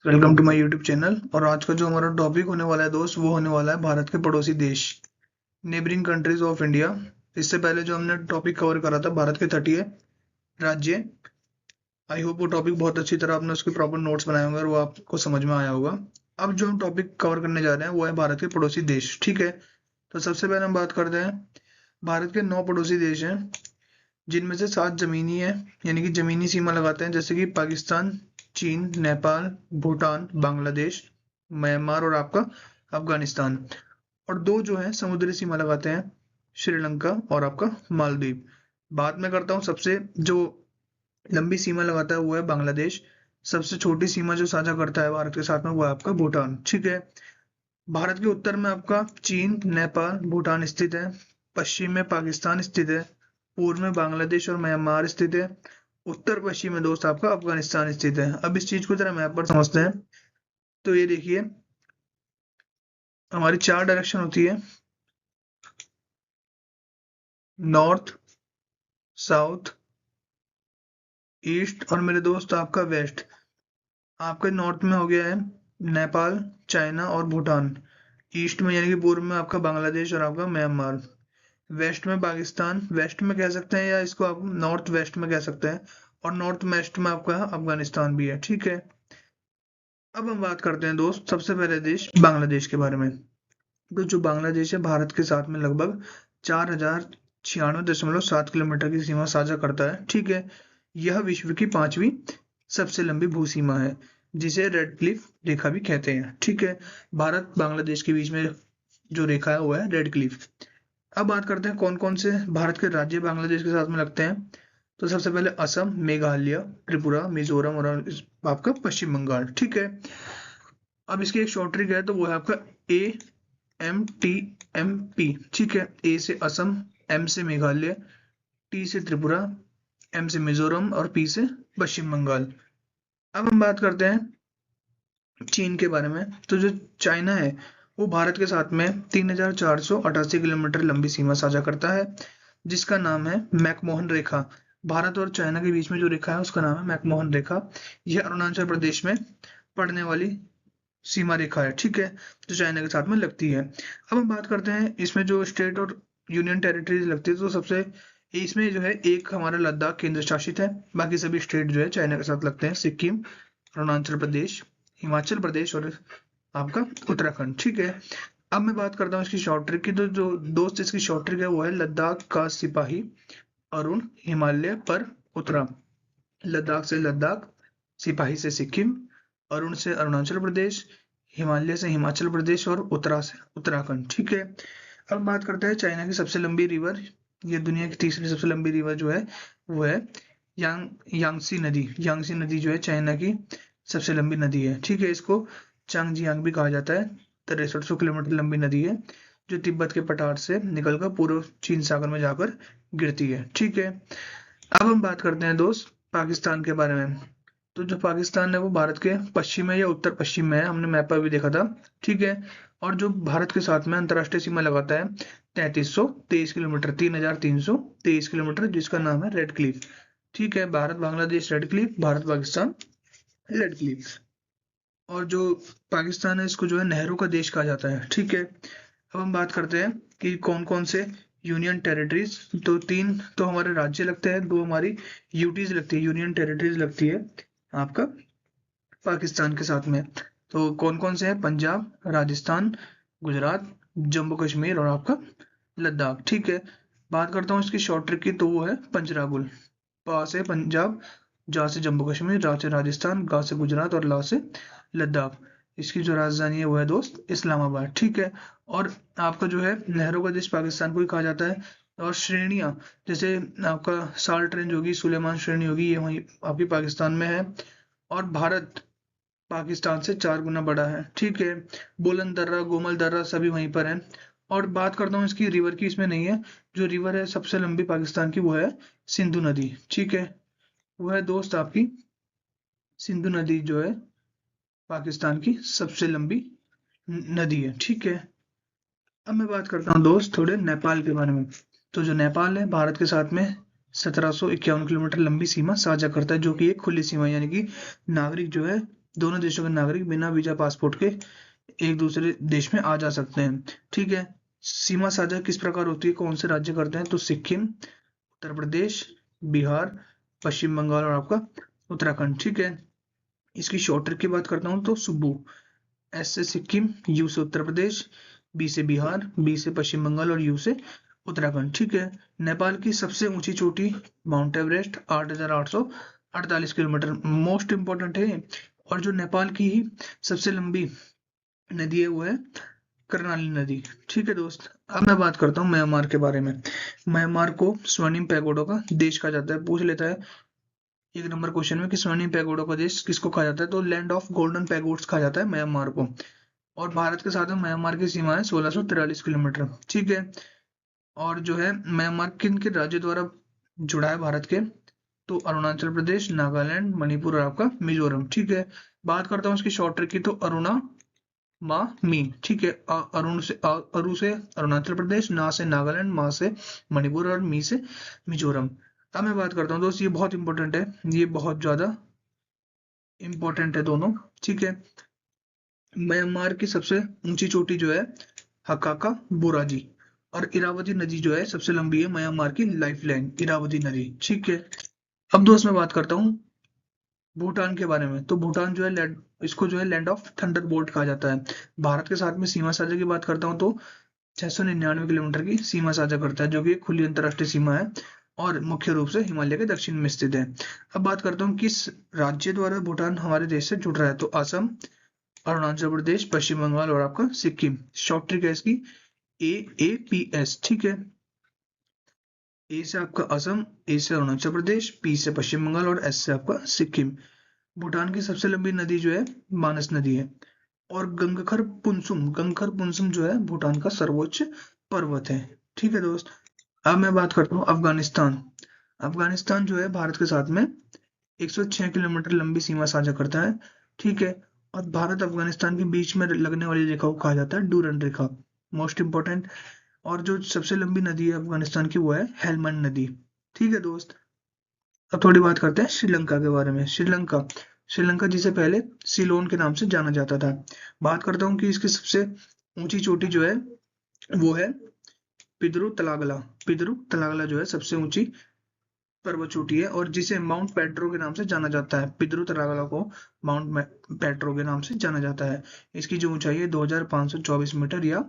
Welcome to my YouTube channel. और आज का जो हमारा टॉपिक होने वाला है दोस्त, वो होने वाला है भारत के पड़ोसी देश, नेबरिंग कंट्रीज ऑफ इंडिया। इससे पहले जो हमने टॉपिक कवर करा था भारत के तटीय राज्य, आई होप वो टॉपिक बहुत अच्छी तरह आपने उसके प्रॉपर नोट्स बनाए होंगे और वो आपको समझ में आया होगा। अब जो हम टॉपिक कवर करने जा रहे हैं वो है भारत के पड़ोसी देश। ठीक है, तो सबसे पहले हम बात करते हैं भारत के 9 पड़ोसी देश हैं, जिनमें से 7 जमीनी है, यानी कि जमीनी सीमा लगाते हैं, जैसे कि पाकिस्तान, चीन, नेपाल, भूटान, बांग्लादेश, म्यांमार और आपका अफगानिस्तान। और 2 जो है समुद्री सीमा लगाते हैं, श्रीलंका और आपका मालदीव। बात मैं करता हूँ सबसे जो लंबी सीमा लगाता है वो है बांग्लादेश। सबसे छोटी सीमा जो साझा करता है भारत के साथ में वो है आपका भूटान। ठीक है, भारत के उत्तर में आपका चीन, नेपाल, भूटान स्थित है। पश्चिम में पाकिस्तान स्थित है। पूर्व में बांग्लादेश और म्यांमार स्थित है। उत्तर पश्चिम में दोस्त आपका अफगानिस्तान स्थित है। अब इस चीज को जरा मैप पर समझते हैं। तो ये देखिए, हमारी 4 डायरेक्शन होती है, नॉर्थ, साउथ, ईस्ट और मेरे दोस्त आपका वेस्ट। आपके नॉर्थ में हो गया है नेपाल, चाइना और भूटान। ईस्ट में यानी कि पूर्व में आपका बांग्लादेश और आपका म्यांमार। वेस्ट में पाकिस्तान, वेस्ट में कह सकते हैं या इसको आप नॉर्थ वेस्ट में कह सकते हैं। और नॉर्थ वेस्ट में आपका अफगानिस्तान भी है। ठीक है, अब हम बात करते हैं दोस्त सबसे पहले देश बांग्लादेश के बारे में। तो जो बांग्लादेश है भारत के साथ में लगभग 4096.7 किलोमीटर की सीमा साझा करता है। ठीक है, यह विश्व की 5वीं सबसे लंबी भू सीमा है, जिसे रेड क्लिफ रेखा भी कहते हैं। ठीक है, भारत बांग्लादेश के बीच में जो रेखा है वो है रेड क्लिफ। अब बात करते हैं कौन कौन से भारत के राज्य बांग्लादेश के साथ में लगते हैं। तो सबसे पहले असम, मेघालय, त्रिपुरा, मिजोरम और आपका पश्चिम बंगाल। ठीक है, अब इसकी एक शॉर्ट ट्रिक है, तो वो है आपका AMTMP। ठीक है, ए से असम, एम से मेघालय, टी से त्रिपुरा, एम से मिजोरम और पी से पश्चिम बंगाल। अब हम बात करते हैं चीन के बारे में। तो जो चाइना है वो भारत के साथ में 3488 किलोमीटर लंबी सीमा साझा करता है, जिसका नाम है मैकमोहन रेखा। भारत और चाइना के बीच में जो रेखा है उसका नाम है मैकमोहन रेखा। यह अरुणाचल प्रदेश में पड़ने वाली सीमा रेखा है। ठीक है, जो चाइना के साथ में लगती है। अब हम बात करते हैं इसमें जो स्टेट और यूनियन टेरिटरीज लगती है। तो सबसे इसमें जो है एक हमारा लद्दाख केंद्र शासित है, बाकी सभी स्टेट जो है चाइना के साथ लगते हैं, सिक्किम, अरुणाचल प्रदेश, हिमाचल प्रदेश और आपका उत्तराखंड। ठीक है, अब मैं बात करता हूँ इसकी शॉर्ट ट्रिक की। तो जो दोस्त इसकी शॉर्ट ट्रिक है वो है लद्दाख का सिपाही, अरुण हिमालय पर उतरा। लद्दाख से लद्दाख, सिपाही से सिक्किम, अरुण से अरुणाचल प्रदेश, हिमालय से हिमाचल प्रदेश और उत्तरा से उत्तराखंड। ठीक है, अब बात करते हैं चाइना की सबसे लंबी रिवर। ये दुनिया की तीसरी सबसे लंबी रिवर जो है वो है यांगसी नदी। यांगसी नदी जो है चाइना की सबसे लंबी नदी है। ठीक है, इसको चांगजियांग भी कहा जाता है। 6300 किलोमीटर लंबी नदी है, जो तिब्बत के पठार से निकलकर पूर्व चीन सागर में जाकर गिरती है। ठीक है, अब हम बात करते हैं दोस्त पाकिस्तान के बारे में। तो जो पाकिस्तान है वो भारत के पश्चिम में या उत्तर पश्चिम में है, हमने मैप पर भी देखा था। ठीक है, और जो भारत के साथ में अंतरराष्ट्रीय सीमा लगाता है 3323 किलोमीटर, 3323 किलोमीटर, जिसका नाम है रेड क्लिफ। ठीक है, Bharat Bangladesh red Cliff, Bharat Pakistan red Cliff. और जो पाकिस्तान है इसको जो है नहरों का देश कहा जाता है। ठीक है, अब हम बात करते हैं कि कौन कौन से यूनियन टेरिटरीज। तो 3 तो हमारे राज्य लगते हैं, 2 हमारी यूटीज लगती है, यूनियन टेरिटरीज लगती है आपका पाकिस्तान के साथ में। तो कौन कौन से हैं? पंजाब, राजस्थान, गुजरात, जम्मू कश्मीर और आपका लद्दाख। ठीक है, बात करता हूँ इसकी शॉर्ट ट्रिक की। तो वो है पंचरागुल। पा से पंजाब, जा से जम्मू कश्मीर, रा से राजस्थान, गा से गुजरात और ला से लद्दाख। इसकी जो राजधानी है वो है दोस्त इस्लामाबाद। ठीक है, और आपका जो है नहरों का देश पाकिस्तान को ही कहा जाता है। और श्रेणियाँ, जैसे आपका साल्ट रेंज होगी, सुलेमान श्रेणी होगी, ये वहीं आपकी पाकिस्तान में है। और भारत पाकिस्तान से 4 गुना बड़ा है। ठीक है, बुलंद दर्रा, गोमल दर्रा सभी वहीं पर है। और बात करता हूँ इसकी रिवर की, इसमें नहीं है। जो रिवर है सबसे लंबी पाकिस्तान की वो है सिंधु नदी। ठीक है, वो है दोस्त आपकी सिंधु नदी, जो है पाकिस्तान की सबसे लंबी नदी है। ठीक है, अब मैं बात करता हूँ दोस्त थोड़े नेपाल के बारे में। तो जो नेपाल है भारत के साथ में 1751 किलोमीटर लंबी सीमा साझा करता है, जो कि एक खुली सीमा, यानी कि नागरिक जो है दोनों देशों के नागरिक बिना वीजा पासपोर्ट के एक दूसरे देश में आ जा सकते हैं। ठीक है। सीमा साझा किस प्रकार होती है, कौन से राज्य करते हैं, तो सिक्किम, उत्तर प्रदेश, बिहार, पश्चिम बंगाल और आपका उत्तराखंड। ठीक है। इसकी शॉर्ट ट्रिक की बात करता हूँ तो सुब्बू, एस से सिक्किम, यू से उत्तर प्रदेश, बी से बिहार, बी से पश्चिम बंगाल और यू से उत्तराखंड। ठीक है। नेपाल की सबसे ऊंची चोटी mount Everest 8,848 kilometre, most important है। और जो नेपाल की ही सबसे लंबी नदी है वो है कर्णाली नदी। ठीक है दोस्त, अब मैं बात करता हूँ म्यांमार के बारे में। म्यांमार को स्वर्णिम पैगोडों का देश कहा जाता है। पूछ लेता है एक नंबर क्वेश्चन में कि स्वर्णिम पैगोडों का देश किसको कहा जाता है, तो लैंड ऑफ गोल्डन पैगोड्स कहा जाता है म्यांमार को। और भारत के साथ में म्यांमार की सीमा है 1643 किलोमीटर। ठीक है। और जो है म्यांमार किन किन राज्यों द्वारा जुड़ा है भारत के, तो अरुणाचल प्रदेश, नागालैंड, मणिपुर और आपका मिजोरम। ठीक है। बात करता हूँ उसकी शॉर्ट ट्रिक की, तो अरुणा मा मी। ठीक है। अरु से अरुणाचल प्रदेश, ना से नागालैंड, मा से मणिपुर और मी से मिजोरम। अब मैं बात करता हूँ दोस्त, ये बहुत इंपॉर्टेंट है, ये बहुत ज्यादा इंपॉर्टेंट है दोनों। ठीक है। म्यांमार की सबसे ऊंची चोटी जो है हकाका बुराजी, और इरावती नदी जो है सबसे लंबी है म्यांमार की लाइफलाइन इरावती नदी। ठीक है। अब दोस्त मैं बात करता हूँ भूटान के बारे में। तो भूटान जो है इसको जो है लैंड ऑफ थंडरबोल्ट कहा जाता है। भारत के साथ में सीमा साझा की बात करता हूँ तो 699 किलोमीटर की सीमा साझा करता है, जो कि एक खुली अंतर्राष्ट्रीय सीमा है और मुख्य रूप से हिमालय के दक्षिण में स्थित है। अब बात करता हूँ किस राज्य द्वारा भूटान हमारे देश से जुड़ रहा है, तो असम, अरुणाचल प्रदेश, पश्चिम बंगाल और आपका सिक्किम। शॉर्ट ट्रिक है इसकी AAPS। ठीक है। ए से आपका असम, ए से अरुणाचल प्रदेश, पी से पश्चिम बंगाल और एस से आपका सिक्किम। भूटान की सबसे लंबी नदी जो है मानस नदी है। और गंगखर पुनसुम जो है भूटान का सर्वोच्च पर्वत है। ठीक है दोस्त। अब मैं बात करता हूँ अफगानिस्तान। अफगानिस्तान जो है भारत के साथ में 106 किलोमीटर लंबी सीमा साझा करता है। ठीक है। और भारत अफगानिस्तान के बीच में लगने वाली रेखा को कहा जाता है डूरन रेखा, मोस्ट इंपॉर्टेंट। और जो सबसे लंबी नदी है अफगानिस्तान की वो है हेलमंड नदी। ठीक है दोस्त। अब थोड़ी बात करते हैं श्रीलंका के बारे में। श्रीलंका जिसे पहले सिलोन के नाम से जाना जाता था। बात करता हूँ कि इसकी सबसे ऊंची चोटी जो है वो है पिदरू तलागला। पिदरू तलागला जो है सबसे ऊंची पर्वत चोटी है और जिसे माउंट पेड्रो के नाम से जाना जाता है। पिदरू तलागला को माउंट पेड्रो के नाम से जाना जाता है। इसकी जो ऊंचाई है 2524 मीटर या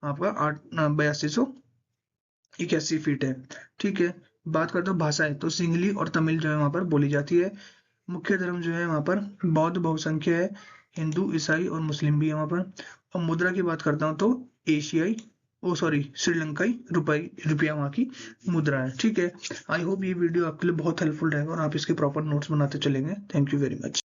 आपका 8281 फीट है। ठीक है। बात करते हो भाषाएं, तो सिंगली और तमिल जो है वहां पर बोली जाती है। मुख्य धर्म जो है वहां पर बौद्ध बहुसंख्य है, हिंदू, ईसाई और मुस्लिम भी है वहां पर। और मुद्रा की बात करता हूँ तो एशियाई श्रीलंकाई रुपया वहाँ की मुद्रा है। ठीक है। आई होप ये वीडियो आपके लिए बहुत हेल्पफुल रहेगा और आप इसके प्रॉपर नोट्स बनाते चलेंगे। Thank you very much.